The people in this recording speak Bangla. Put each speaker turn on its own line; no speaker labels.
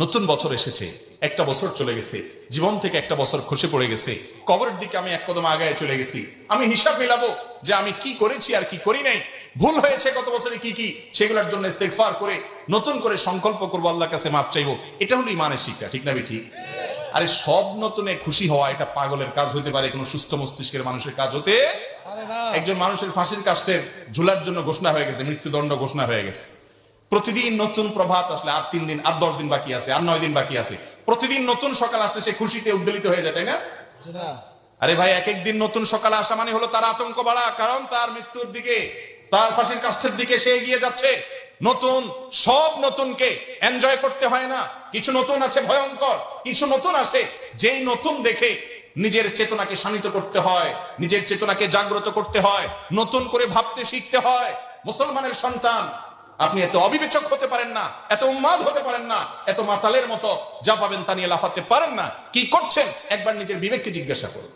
নতুন বছর এসেছে, একটা বছর চলে গেছে, জীবন থেকে একটা বছর খসে পড়ে গেছে, কবরের দিকে আমি এক কদম আগায় চলে গেছি। আমি হিসাব মিলাবো যে আমি কি করেছি আর কি করি নাই, ভুল হয়েছে গত বছরে কি কি, সেগুলোর জন্য ইস্তেগফার করে নতুন করে সংকল্প করবো, আল্লাহর কাছে মাফ চাইবো। এটা হলো ঈমানের শিক্ষা, ঠিক না ঠিক? আরে সব নতুনে খুশি হওয়া এটা পাগলের কাজ হতে পারে, কোনো সুস্থ মস্তিষ্কের মানুষের কাজ হতে পারে না। একজন মানুষের ফাঁসির কাষ্ঠের ঝুলার জন্য ঘোষণা হয়ে গেছে, মৃত্যুদণ্ড ঘোষণা হয়ে গেছে। প্রতিদিন নতুন প্রভাত আসলে, আর 3 দিন, আর 10 দিন বাকি আছে, আর 9 দিন বাকি আছে, প্রতিদিন নতুন সকাল আসলে সে খুশিতে উদ্বেলিত হয়ে যায়, তাই না? আরে ভাই, এক এক দিন নতুন সকালে আসা মানে হলো তার আতঙ্ক বাড়া, কারণ তার মৃত্যুর দিকে, তার ফাঁসির কাষ্ঠের দিকে সে এগিয়ে যাচ্ছে। নতুন, সব নতুনকে এনজয় করতে হয় না। কিছু নতুন আছে ভয়ঙ্কর, কিছু নতুন আছে যেই নতুন দেখে নিজের চেতনাকে শানিত করতে হয়, নিজের চেতনাকে জাগ্রত করতে হয়, নতুন করে ভাবতে শিখতে হয়। মুসলমানের সন্তান, আপনি এত অবিবেচক হতে পারেন না, এত উন্মাদ হতে পারেন না, এত মাতালের মতো যা পাবেন তা নিয়ে লাফাতে পারেন না। কি করছেন একবার নিজের বিবেককে জিজ্ঞাসা করুন।